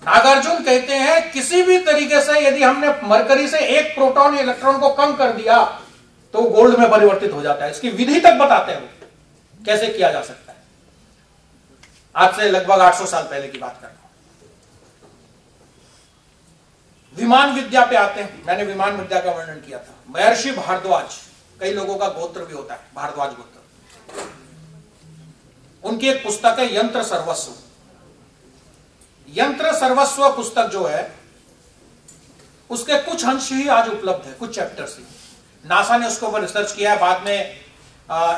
नागार्जुन कहते हैं किसी भी तरीके से यदि हमने मरकरी से एक प्रोटॉन या इलेक्ट्रॉन को कम कर दिया तो गोल्ड में परिवर्तित हो जाता है। इसकी विधि तक बताते हैं वो कैसे किया जा सकता है। आज से लगभग 800 साल पहले की बात कर रहा हूं। विमान विद्या पे आते हैं। मैंने विमान विद्या का वर्णन किया था। महर्षि भारद्वाज, कई लोगों का गोत्र भी होता है भारद्वाज गोत्र, उनकी एक पुस्तक है यंत्र सर्वस्व। यंत्र सर्वस्व पुस्तक जो है उसके कुछ अंश ही आज उपलब्ध है, कुछ चैप्टर्स ही। नासा ने उसके ऊपर रिसर्च किया है। बाद में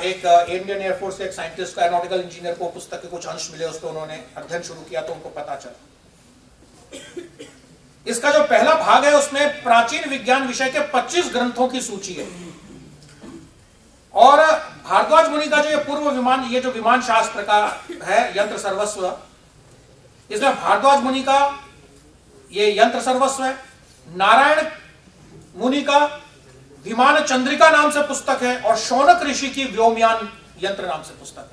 एक इंडियन एयरफोर्स के एक साइंटिस्ट को, एरोनॉटिकल इंजीनियर को पुस्तक के कुछ अंश मिले, उसको उन्होंने अध्ययन शुरू किया तो उनको पता चला। इसका जो पहला भाग है उसमें प्राचीन विज्ञान विषय के 25 ग्रंथों की सूची है। और भारद्वाज मुनि का जो ये पूर्व विमान, ये जो विमान शास्त्र का है यंत्र सर्वस्व, इसमें भारद्वाज मुनि का ये यंत्र सर्वस्व है। नारायण मुनि का विमान चंद्रिका नाम से पुस्तक है और शौनक ऋषि की व्योमयान यंत्र नाम से पुस्तक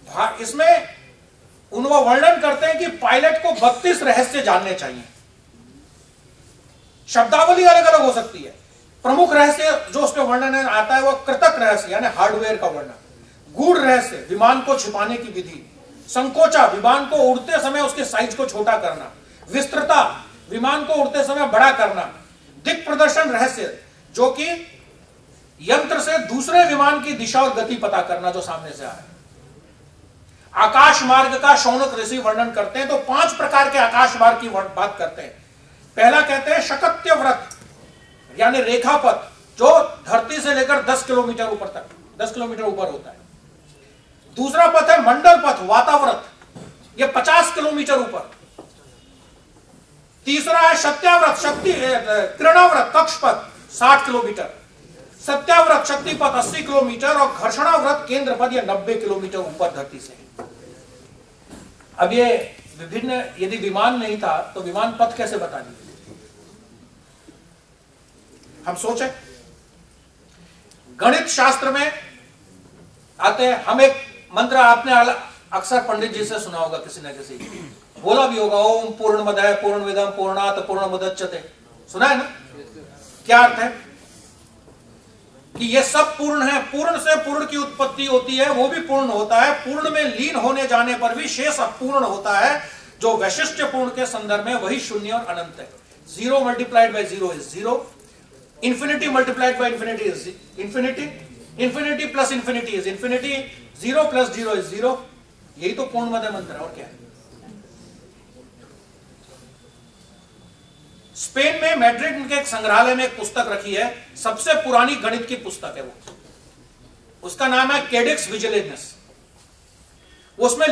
है। इसमें उनका वर्णन करते हैं कि पायलट को 32 रहस्य जानने चाहिए। शब्दावली अलग अलग हो सकती है। प्रमुख रहस्य जो उसमें वर्णन आता है वो कृतक रहस्य यानी हार्डवेयर का वर्णन, गूढ़ रहस्य विमान को छिपाने की विधि, संकोचा विमान को उड़ते समय उसके साइज को छोटा करना, विस्तृता विमान को उड़ते समय बड़ा करना, दिक् प्रदर्शन रहस्य जो कि यंत्र से दूसरे विमान की दिशा और गति पता करना जो सामने से आ रहा है। आकाश मार्ग का शौनक ऋषि वर्णन करते हैं तो 5 प्रकार के आकाश मार्ग की बात करते हैं। पहला कहते हैं शकत्य व्रत यानी रेखापथ जो धरती से लेकर 10 किलोमीटर ऊपर तक 10 किलोमीटर ऊपर होता है। दूसरा पथ है मंडल पथ वाताव्रत, यह 50 किलोमीटर ऊपर। तीसरा है सत्याव्रत शक्ति किरणाव्रत कक्षपथ 60 किलोमीटर, सत्याव्रत शक्तिपथ 80 किलोमीटर और घर्षणाव्रत केंद्र पथ यह 90 किलोमीटर ऊपर धरती से। अब ये विभिन्न, यदि विमान नहीं था तो विमान पथ कैसे बता दिए? हम सोचे गणित शास्त्र में आते हैं हम, एक मंत्र आपने अक्सर पंडित जी से सुना होगा, किसी न किसी बोला भी होगा, ओम पूर्णमदः पूर्णमिदं पूर्णात् पूर्णमुदच्यते, सुना है ना? क्या अर्थ है कि ये सब पूर्ण है। पूर्ण से पूर्ण की उत्पत्ति होती है, वो भी पूर्ण होता है। पूर्ण में लीन होने जाने पर भी शेष अपूर्ण होता है। जो वैशिष्ट्य पूर्ण के संदर्भ में वही शून्य और अनंत है। 0 multiplied by 0 is 0, infinity multiplied by infinity is infinity, infinity plus infinity is infinity, 0 plus 0 is 0। यही तो पूर्ण मध्य मंत्र है और क्या है। स्पेन में मैड्रिड के एक संग्रहालय में एक पुस्तक रखी है, सबसे पुरानी गणित की पुस्तक है वो, उसका नाम है कैडेक्स विजिलेंस। उसमें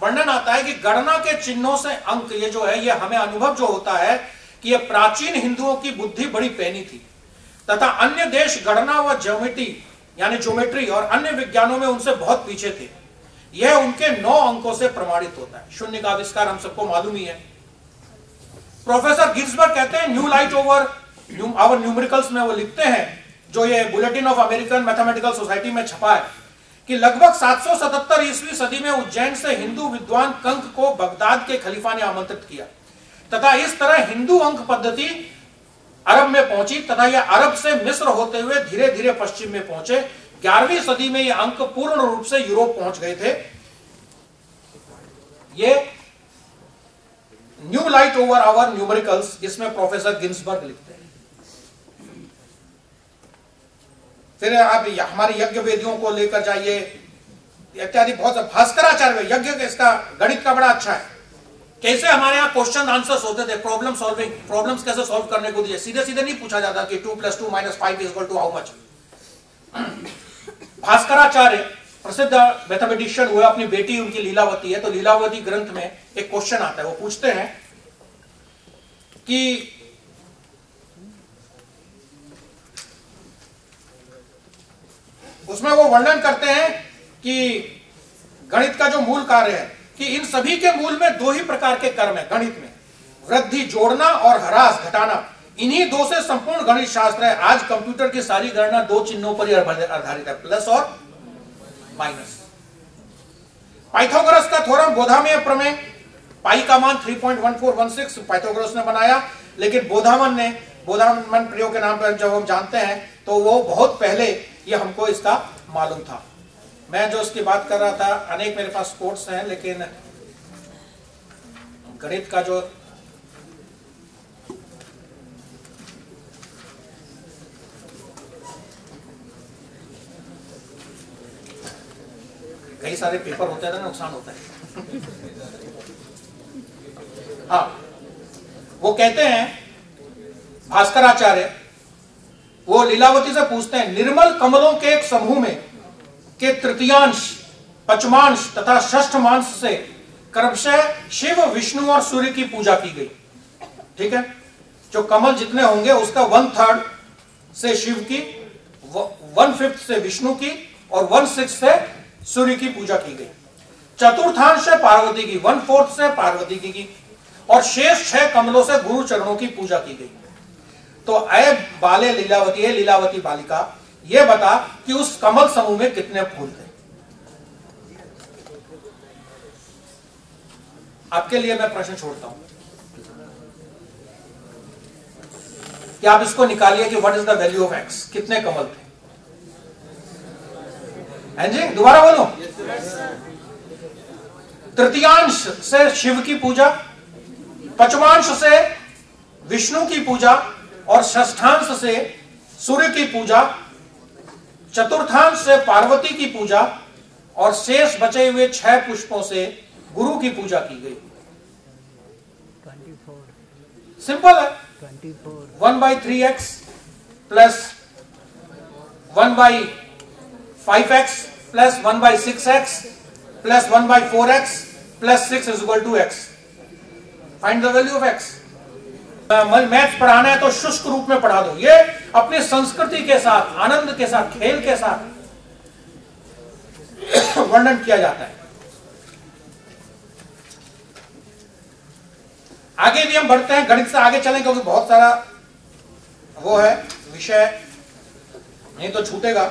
वर्णन आता है कि गणना के चिन्हों से अंक, ये जो है, ये हमें अनुभव जो होता है कि ये प्राचीन हिंदुओं की बुद्धि बड़ी पैनी थी तथा अन्य देश गणना व ज्योमेट्री और अन्य विज्ञानों में उनसे बहुत पीछे थे। यह उनके 9 अंकों से प्रमाणित होता है। शून्य का आविष्कार हम सबको मालूम ही है। प्रोफेसर गिन्सबर्ग कहते हैं new light over our numericals में वो लिखते हैं, जो ये bulletin of American mathematical society में छपा है, कि लगभग 777 ईस्वी सदी में उज्जैन से हिंदू विद्वान कंक को बगदाद के खलीफा ने आमंत्रित किया तथा इस तरह हिंदू अंक पद्धति अरब में पहुंची तथा यह अरब से मिस्र होते हुए धीरे धीरे पश्चिम में पहुंचे। 11वीं सदी में ये अंक पूर्ण रूप से यूरोप पहुंच गए थे। ये new light over our numericals, इसमें प्रोफेसर गिन्सबर्ग लिखते हैं। फिर आप हमारे यज्ञ वेदियों को लेकर जाइए, इत्यादि बहुत भास्कराचार्य यज्ञ इसका गणित का बड़ा अच्छा है। कैसे हमारे यहाँ क्वेश्चन आंसर्स होते थे, प्रॉब्लम सॉल्विंग, प्रॉब्लम्स कैसे सॉल्व करने को दिए, सीधे सीधे नहीं पूछा जाता कि 2 + 2 - 5 = हाउ मच। भास्कराचार्य प्रसिद्ध मैथमेटिशियन हुए, अपनी बेटी उनकी लीलावती है, तो लीलावती ग्रंथ में एक क्वेश्चन आता है, वो पूछते हैं कि उसमें वो वर्णन करते हैं कि गणित का जो मूल कार्य है कि इन सभी के मूल में 2 ही प्रकार के कर्म है गणित में, वृद्धि जोड़ना और ह्रास घटाना। इन्हीं 2 से संपूर्ण गणित शास्त्र है। आज कंप्यूटर की सारी गणना 2 चिन्हों पर ही आधारित है, प्लस और माइनस। पाइथागोरस का थ्योरम, बोधामय प्रमेय, पाई का मान 3.1416 पाइथागोरस ने बनाया, लेकिन बोधामन प्रयोग के नाम पर जब हम जानते हैं तो वो बहुत पहले ये हमको इसका मालूम था। मैं जो इसकी बात कर रहा था, अनेक मेरे पास कोट्स हैं, लेकिन गणित का जो कई सारे पेपर होते हैं ना, नुकसान होता है। हाँ, वो कहते हैं भास्कराचार्य, वो लीलावती से पूछते हैं, निर्मल कमलों के एक समूह में के तृतीयांश, पंचमांश तथा षष्ठमांश से क्रमशः शिव, विष्णु और सूर्य की पूजा की गई। ठीक है, जो कमल जितने होंगे उसका 1/3 से शिव की, 1/5 से विष्णु की और 1/6 से सूर्य की पूजा की गई। चतुर्थांश से पार्वती की, 1/4 से पार्वती की और शेष 6 कमलों से गुरु चरणों की पूजा की गई। तो अय बाले लीलावती, है लीलावती बालिका, यह बता कि उस कमल समूह में कितने फूल थे। आपके लिए मैं प्रश्न छोड़ता हूं कि आप इसको निकालिए कि what is the value of x, कितने कमल थे। हैं जी, दोबारा बोलो। तृतीयांश से शिव की पूजा, पंचमांश से विष्णु की पूजा और षष्ठांश से सूर्य की पूजा, चतुर्थांश से पार्वती की पूजा और शेष बचे हुए 6 पुष्पों से गुरु की पूजा की गई। 24 सिंपल है। 24 1/3x plus 1/5x plus 1/6x plus 1/4x plus 6 = x। Find the value of x। Maths पढ़ाना है तो शुष्क रूप में पढ़ा दो, ये अपनी संस्कृति के साथ, आनंद के साथ, खेल के साथ वर्णन किया जाता है। आगे भी हम बढ़ते हैं, गणित से आगे चलें क्योंकि बहुत सारा वो है विषय, नहीं तो छूटेगा।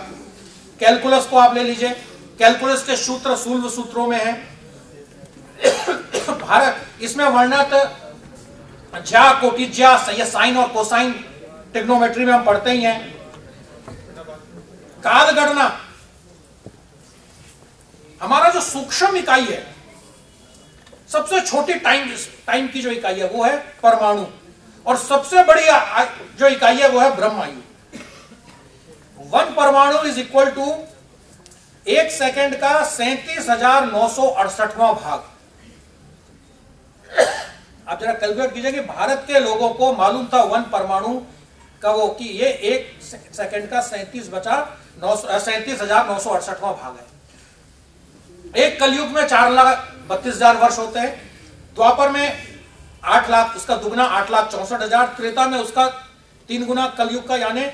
कैलकुलस को आप ले लीजिए, कैलकुलस के सूत्र सूल्व सूत्रों में है। भारत, इसमें वर्णित ज्या, कोटिज्या, ये साइन और कोसाइन ट्रिग्नोमेट्री में हम पढ़ते ही हैं। काल गणना, हमारा जो सूक्ष्म इकाई है, सबसे छोटी टाइम की जो इकाई है वो है परमाणु, और सबसे बड़ी जो इकाई है वो है ब्रह्मायु। 1 परमाणु इज इक्वल टू 1 सेकंड का 37,968वां भाग। आप जरा कैलकुलेट कीजिए कि भारत के लोगों को मालूम था 1 परमाणु का वो कि ये 1 सेकंड का 37,968वां भाग है। एक कलयुग में 4,32,000 वर्ष होते हैं, द्वापर में 8 लाख, उसका दुगना 8,64,000, त्रेता में उसका 3 गुना कलयुग का यानी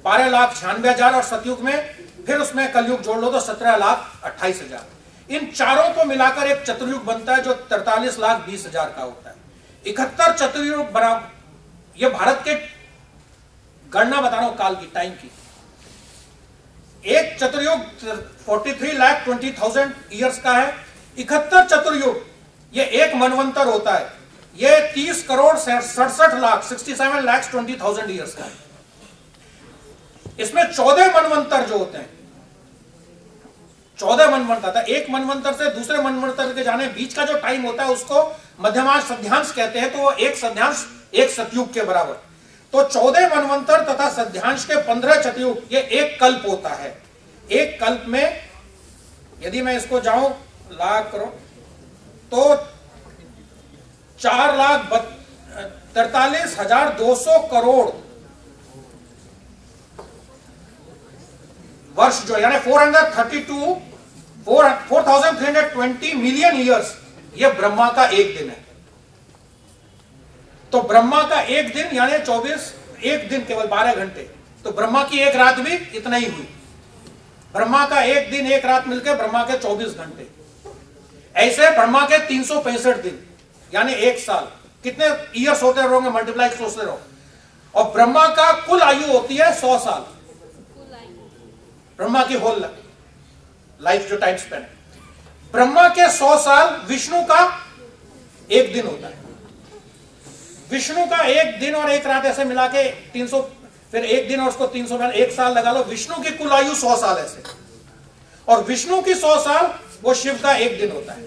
12,96,000 और सतयुग में फिर उसमें कलयुग जोड़ लो तो 17,28,000। इन चारों को मिलाकर एक चतुर्युग बनता है जो 43,20,000 का होता है। 71 चतुर्युग बराबर, ये भारत के गणना बता रहा हूं काल की, टाइम की। एक चतुर्युग 43,20,000 ईयर्स का है। 71 चतुर्युग, ये एक मनवंतर होता है, ये 30,67,20,000 ईयर्स का है। इसमें 14 मनवंतर जो होते हैं, 14 मनवंतर था। एक मनवंतर से दूसरे मनवंतर के जाने बीच का जो टाइम होता है उसको मध्यमांश सध्यांश कहते हैं, तो वो एक सध्यांश एक सतयुग के बराबर। तो 14 मनवंतर तथा सध्यांश के 15 चतुर्युग, ये एक कल्प होता है। एक कल्प में यदि मैं इसको जाऊं लाख करोड़ तो 4,43,200 करोड़ वर्ष जो यानी 4,320 मिलियन ईयर्स, ये ब्रह्मा का एक दिन है। तो ब्रह्मा का एक दिन यानी 24, एक दिन केवल 12 घंटे, तो ब्रह्मा की एक रात भी इतना ही हुई। ब्रह्मा का एक दिन एक रात मिलकर ब्रह्मा के 24 घंटे। ऐसे ब्रह्मा के 365 दिन यानी एक साल, कितने ईयर्स होते रहोगे मल्टीप्लाई सोचते रहो। और ब्रह्मा का कुल आयु होती है 100 साल, ब्रह्मा की होल लाइफ जो टाइम स्पेन है। ब्रह्मा के 100 साल, विष्णु का एक दिन होता है। विष्णु का एक दिन और एक रात ऐसे मिला के 300, फिर एक दिन और उसको 300 में एक साल लगा लो। विष्णु की कुल आयु 100 साल ऐसे, और विष्णु की 100 साल वो शिव का एक दिन होता है।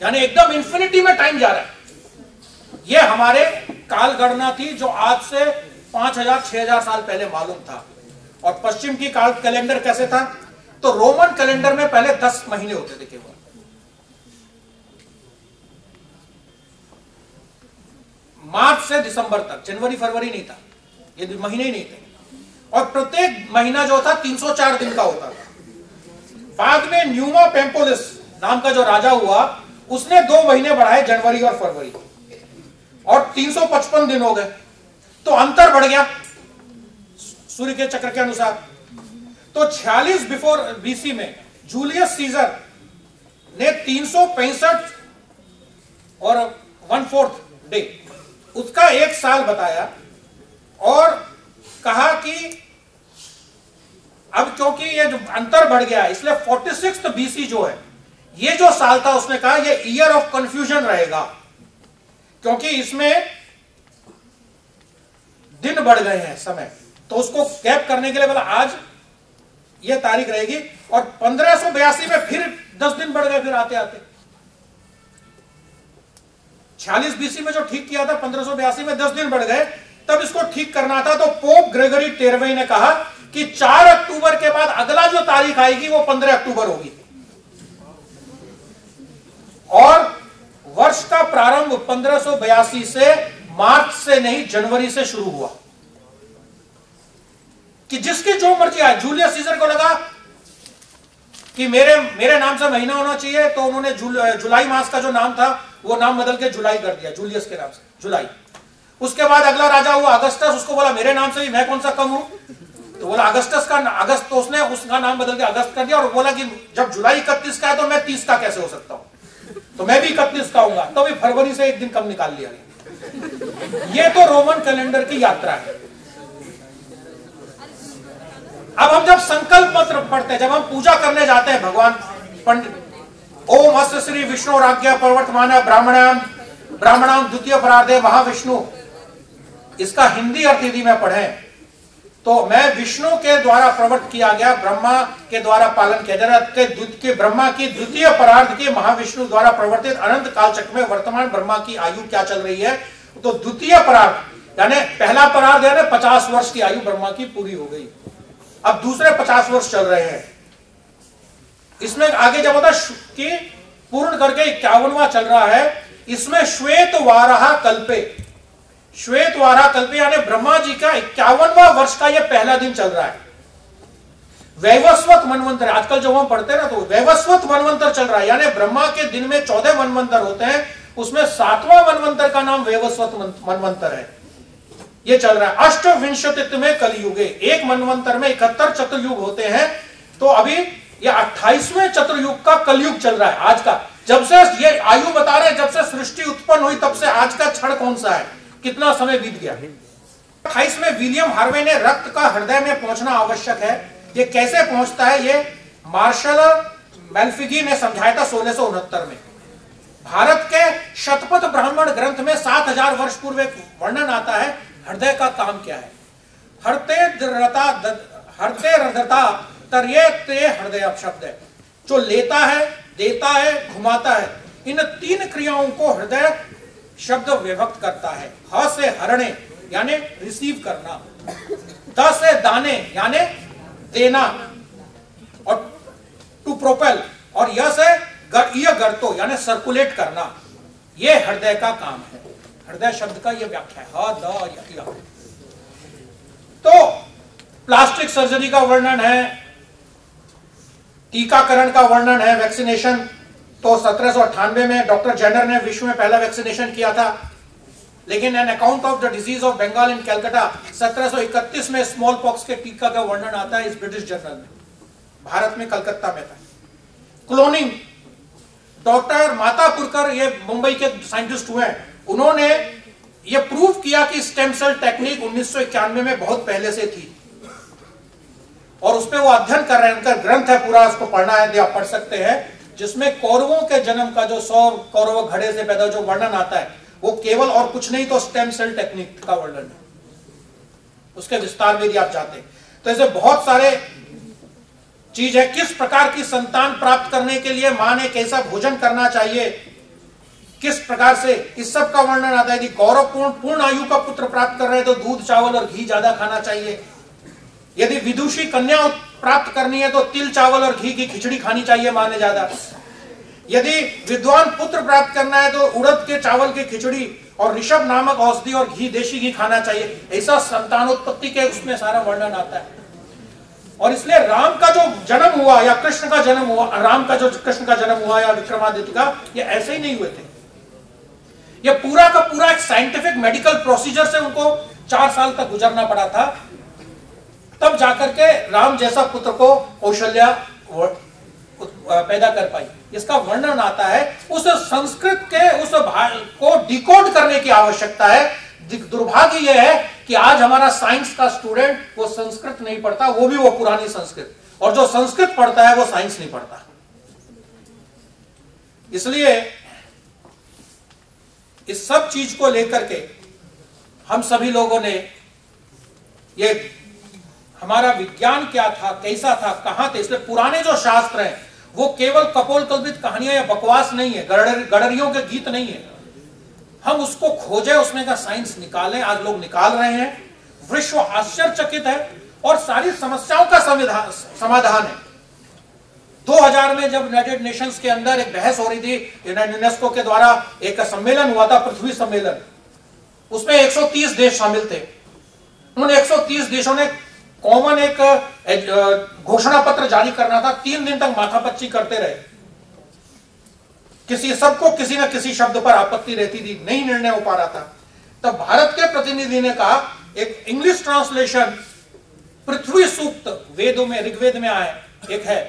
यानी एकदम इंफिनिटी में टाइम जा रहा है। ये हमारे काल गणना थी जो आज से 5,000-6,000 साल पहले मालूम था। और पश्चिम की काल कैलेंडर कैसे था, तो रोमन कैलेंडर में पहले 10 महीने होते थे केवल, मार्च से दिसंबर तक, जनवरी फरवरी नहीं था, ये महीने ही नहीं थे। और प्रत्येक महीना जो था 304 दिन का होता था। बाद में न्यूमा पेम्पोलिस नाम का जो राजा हुआ, उसने 2 महीने बढ़ाए, जनवरी और फरवरी, और 355 दिन हो गए। तो अंतर बढ़ गया सूर्य के चक्र के अनुसार। तो 46 बिफोर बीसी में जूलियस सीजर ने 365 और 1/4 डे उसका एक साल बताया, और कहा कि अब क्योंकि ये जो अंतर बढ़ गया इसलिए 46 बीसी जो है, ये जो साल था, उसने कहा ये ईयर ऑफ कंफ्यूजन रहेगा, क्योंकि इसमें दिन बढ़ गए हैं समय। तो उसको गैप करने के लिए बोला आज ये तारीख रहेगी। और 1582 में फिर 10 दिन बढ़ गए, फिर आते आते 46 बीसी में जो ठीक किया था, 1582 में 10 दिन बढ़ गए। तब इसको ठीक करना था, तो पोप ग्रेगरी 13वें ने कहा कि 4 अक्टूबर के बाद अगला जो तारीख आएगी वो 15 अक्टूबर होगी। और वर्ष का प्रारंभ 1582 से मार्च से नहीं, जनवरी से शुरू हुआ। कि जिसकी जो मर्जी आए, जूलियस सीजर को लगा कि मेरे नाम से महीना होना चाहिए, तो उन्होंने जुलाई मास का जो नाम था वो नाम बदल के जुलाई कर दिया, जूलियस के नाम से जुलाई। उसके बाद अगला राजा हुआ अगस्टस, उसको बोला मेरे नाम से भी मैं कौन सा कम हूं, तो बोला अगस्टस का अगस्त, तो उसने उसका नाम बदल के अगस्त कर दिया। और बोला कि जब जुलाई 31 का है तो मैं 30 का कैसे हो सकता हूं, तो मैं भी 31 का हूंगा। तो भी फरवरी से एक दिन कम निकाल लिया। ये तो रोमन कैलेंडर की यात्रा है। अब हम जब संकल्प पत्र पढ़ते हैं, जब हम पूजा करने जाते हैं, भगवान पंडित ओम अस्य श्री विष्णु राज्ञा प्रवर्तमान ब्राह्मणाम द्वितीय परार्धे महाविष्णु, इसका हिंदी अर्थ यदि मैं पढ़े तो मैं विष्णु के द्वारा प्रवर्त किया गया, ब्रह्मा के द्वारा पालन किया जा रहा के ब्रह्मा की द्वितीय परार्ध के महाविष्णु द्वारा प्रवर्तित अनंत कालचक्र में वर्तमान ब्रह्मा की आयु क्या चल रही है। तो द्वितीय परार्ध यानी पहला परार्ध यानी 50 वर्ष की आयु ब्रह्मा की पूरी हो गई, अब दूसरे 50 वर्ष चल रहे हैं। इसमें आगे जब होता कि पूर्ण करके 51वां चल रहा है, इसमें श्वेत वाराह कल्पे, श्वेत वाराह कल्पे यानी ब्रह्मा जी का 51वां वर्ष का यह पहला दिन चल रहा है। वैवस्वत मनवंतर, आजकल जो हम पढ़ते हैं ना, तो वैवस्वत मनवंतर चल रहा है, यानी ब्रह्मा के दिन में 14 मनवंतर होते हैं, उसमें 7वां मनवंतर का नाम वैवस्वत मनवंतर है। ये चल रहा है। अष्टविंशतित्व में कलयुगे, एक मनवंतर में 71 चतुर्युग होते हैं, तो अभी ये 28वें चतुर्युग का कलयुग चल रहा है आज का। जब से ये आयु बता रहे हैं, जब से सृष्टि उत्पन्न हुई तब से आज का क्षण कौन सा है, कितना समय बीत गया। 28 में विलियम हार्वे ने रक्त का हृदय में पहुंचना आवश्यक है। ये कैसे पहुंचता है, ये मार्शल मेल्फिगी ने समझाया था 1669 में। भारत के शतपथ ब्राह्मण ग्रंथ में 7000 वर्ष पूर्व एक वर्णन आता है हृदय का काम क्या है। हरते हृदयता तर्ये ते हृदय शब्द है, जो लेता है, देता है, घुमाता है, इन 3 क्रियाओं को हृदय शब्द विभक्त करता है। ह से हरणे यानी रिसीव करना, द से दाने यानी देना, और टू प्रोपेल, और य से गर्तो यानी सर्कुलेट करना, ये हृदय का काम है। हृदय शब्द का ये व्याख्या है, ह द य। तो प्लास्टिक सर्जरी का वर्णन है, टीकाकरण का वर्णन है, वैक्सीनेशन। तो 1798 में डॉक्टर जेनर ने विश्व में पहला वैक्सीनेशन किया था। लेकिन an account of the disease of Bengal in Calcutta 1731 में स्मॉल पॉक्स के टीका का वर्णन आता है इस ब्रिटिश जर्नल में, भारत में कलकत्ता में था। क्लोनिंग, डॉक्टर मातापुरकर, ये मुंबई के साइंटिस्ट हुए हैं, उन्होंने ये प्रूव किया कि स्टेम सेल टेक्निक 1991 में बहुत पहले से थी, और उस पर वो अध्ययन कर रहे हैं। उनका ग्रंथ है पूरा, उसको पढ़ना है, आप पढ़ सकते हैं, जिसमें कौरवों के जन्म का जो 100 कौरव घड़े से पैदा जो वर्णन आता है, वो केवल और कुछ नहीं तो स्टेम सेल टेक्निक का वर्णन है। उसके विस्तार में यदि आप चाहते हैं तो ऐसे बहुत सारे चीज है। किस प्रकार की संतान प्राप्त करने के लिए मां ने कैसा भोजन करना चाहिए, किस प्रकार से, इस सब का वर्णन आता है। यदि गौरवपूर्ण पूर्ण आयु का पुत्र प्राप्त कर रहे हैं तो दूध, चावल और घी ज्यादा खाना चाहिए। यदि विदुषी कन्या प्राप्त करनी है तो तिल, चावल और घी की खिचड़ी खानी चाहिए मां ने ज्यादा। यदि विद्वान पुत्र प्राप्त करना है तो उड़द के चावल की खिचड़ी और ऋषभ नामक औषधि और घी, देशी घी खाना चाहिए। ऐसा संतानोत्पत्ति के उसमें सारा वर्णन आता है। और इसलिए राम का जो जन्म हुआ या कृष्ण का जन्म हुआ, राम का जो कृष्ण का जन्म हुआ या विक्रमादित्य का, ये ऐसे ही नहीं हुए थे। ये पूरा का पूरा एक साइंटिफिक मेडिकल प्रोसीजर से उनको 4 साल तक गुजरना पड़ा था, तब जाकर के राम जैसा पुत्र को कौशल्या पैदा कर पाई। इसका वर्णन आता है। उस संस्कृत के उस भाग को डिकोड करने की आवश्यकता है। दुर्भाग्य यह है कि आज हमारा साइंस का स्टूडेंट वो संस्कृत नहीं पढ़ता, वो भी वो पुरानी संस्कृत, और जो संस्कृत पढ़ता है वो साइंस नहीं पढ़ता। इसलिए इस सब चीज को लेकर के हम सभी लोगों ने, ये हमारा विज्ञान क्या था, कैसा था, कहां थे। इसलिए पुराने जो शास्त्र हैं वो केवल कपोल कल्पित कहानियां या बकवास नहीं है, गडरियों के गीत नहीं है। हम उसको खोजें, उसमें का साइंस निकालें। आज लोग निकाल रहे हैं, विश्व आश्चर्यचकित है, और सारी समस्याओं का समाधान है। 2000 में जब यूनाइटेड नेशंस के अंदर एक बहस हो रही थी, यूनेस्को के द्वारा एक सम्मेलन हुआ था, पृथ्वी सम्मेलन, उसमें 130 देश शामिल थे। उन 130 देशों ने कॉमन एक घोषणा पत्र जारी करना था। 3 दिन तक माथापच्ची करते रहे, सबको किसी न किसी शब्द पर आपत्ति रहती थी, नहीं निर्णय हो पा रहा था। तब भारत के प्रतिनिधि ने कहा, एक इंग्लिश ट्रांसलेशन पृथ्वी सूक्त, वेदों में, ऋग्वेद में आए एक है,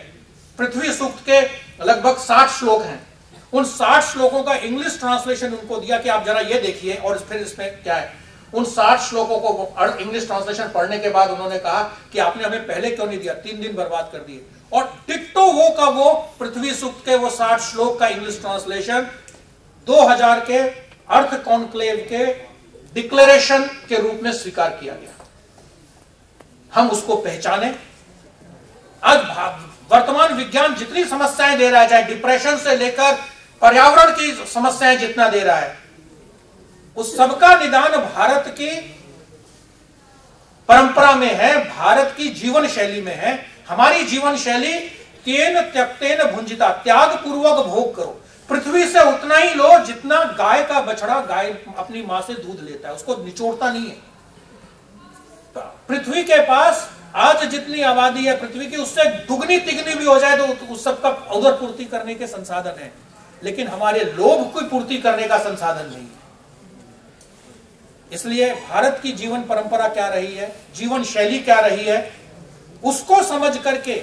पृथ्वी सूक्त के लगभग 60 श्लोक हैं। उन 60 श्लोकों का इंग्लिश ट्रांसलेशन उनको दिया कि आप जरा ये देखिए और फिर इसमें क्या है। उन 60 श्लोकों को इंग्लिश ट्रांसलेशन पढ़ने के बाद उन्होंने कहा कि आपने हमें पहले क्यों नहीं दिया, 3 दिन बर्बाद कर दिए। और टिट्टो वो का वो पृथ्वी सूक्त के वो 60 श्लोक का इंग्लिश ट्रांसलेशन 2000 के अर्थ कॉन्क्लेव के डिक्लेरेशन के रूप में स्वीकार किया गया। हम उसको पहचाने। आज वर्तमान विज्ञान जितनी समस्याएं दे रहा है, चाहे डिप्रेशन से लेकर पर्यावरण की समस्याएं जितना दे रहा है, उस सबका निदान भारत की परंपरा में है, भारत की जीवन शैली में है। हमारी जीवन शैली तेन त्यक्तेन भुंजिता, त्याग पूर्वक भोग करो। पृथ्वी से उतना ही लो जितना गाय का बछड़ा गाय अपनी मां से दूध लेता है, उसको निचोड़ता नहीं है। पृथ्वी के पास आज जितनी आबादी है पृथ्वी की, उससे दुगनी तिगनी भी हो जाए तो उस सबका उधर पूर्ति करने के संसाधन है, लेकिन हमारे लोभ की पूर्ति करने का संसाधन नहीं है। इसलिए भारत की जीवन परंपरा क्या रही है, जीवन शैली क्या रही है, उसको समझ करके,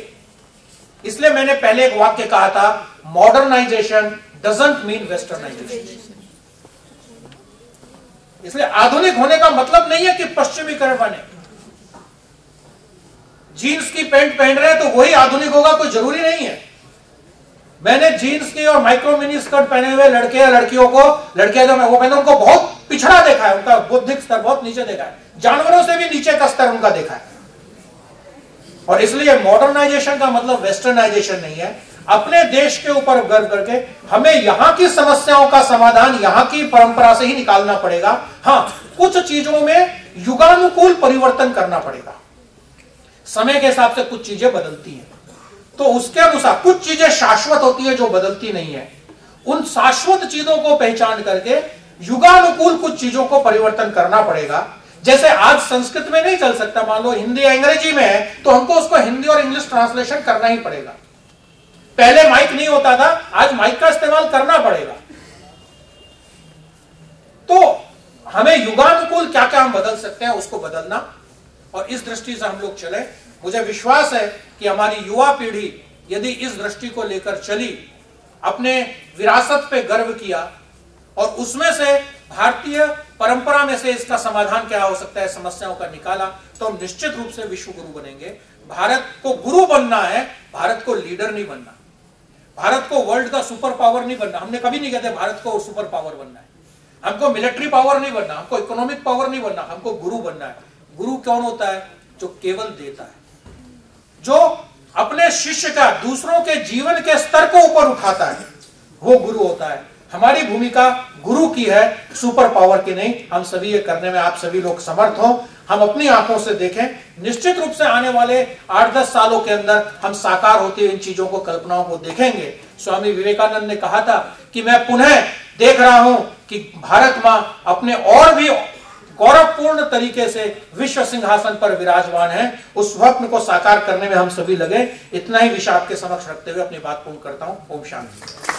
इसलिए मैंने पहले एक वाक्य कहा था, मॉडर्नाइजेशन डजंट मीन वेस्टर्नाइजेशन। इसलिए आधुनिक होने का मतलब नहीं है कि पश्चिमीकरण बने। जीन्स की पैंट पहन रहे हैं तो वही आधुनिक होगा, कोई जरूरी नहीं है। मैंने जीन्स की और माइक्रो मिनी स्कर्ट पहने हुए लड़के या लड़कियों को, लड़कियां जो वो पहने, उनको बहुत पिछड़ा देखा है, उनका बौद्धिक स्तर बहुत नीचे देखा है, जानवरों से भी नीचे का स्तर उनका देखा है। और इसलिए मॉडर्नाइजेशन का मतलब वेस्टर्नाइजेशन नहीं है। अपने देश के ऊपर गर्व करके हमें यहां की समस्याओं का समाधान यहां की परंपरा से ही निकालना पड़ेगा। हां, कुछ चीजों में युगानुकूल परिवर्तन करना पड़ेगा, समय के हिसाब से कुछ चीजें बदलती हैं, तो उसके अनुसार कुछ चीजें शाश्वत होती है जो बदलती नहीं है, उन शाश्वत चीजों को पहचान करके युगानुकूल कुछ चीजों को परिवर्तन करना पड़ेगा। जैसे आज संस्कृत में नहीं चल सकता, मान लो हिंदी या अंग्रेजी में है तो हमको उसको हिंदी और इंग्लिश ट्रांसलेशन करना ही पड़ेगा। पहले माइक नहीं होता था, आज माइक का इस्तेमाल करना पड़ेगा। तो हमें युगानुकूल क्या क्या हम बदल सकते हैं उसको बदलना, और इस दृष्टि से हम लोग चले। मुझे विश्वास है कि हमारी युवा पीढ़ी यदि इस दृष्टि को लेकर चली, अपने विरासत पे गर्व किया और उसमें से भारतीय परंपरा में से इसका समाधान क्या हो सकता है, समस्याओं का निकाला, तो हम निश्चित रूप से विश्व गुरु बनेंगे। भारत को गुरु बनना है, भारत को लीडर नहीं बनना, भारत को वर्ल्ड का सुपर पावर नहीं बनना। हमने कभी नहीं कहते भारत को सुपर पावर बनना है, हमको मिलिट्री पावर नहीं बनना, हमको इकोनॉमिक पावर नहीं बनना, हमको गुरु बनना है। गुरु कौन होता है? जो केवल देता है, जो अपने शिष्य का, दूसरों के जीवन के स्तर को ऊपर उठाता है, वो गुरु होता है। हमारी भूमिका गुरु की है, सुपर पावर की नहीं। हम सभी ये करने में आप सभी लोग समर्थ हो, हम अपनी आंखों से देखें। निश्चित रूप से आने वाले 8-10 सालों के अंदर हम साकार होते हुए इन चीजों को, कल्पनाओं को देखेंगे। स्वामी विवेकानंद ने कहा था कि मैं पुनः देख रहा हूं कि भारत मां अपने और भी गौरवपूर्ण तरीके से विश्व सिंहासन पर विराजमान है। उस स्वप्न को साकार करने में हम सभी लगे। इतना ही विषय आपके समक्ष रखते हुए अपनी बात पूर्ण करता हूं। ओम शांति।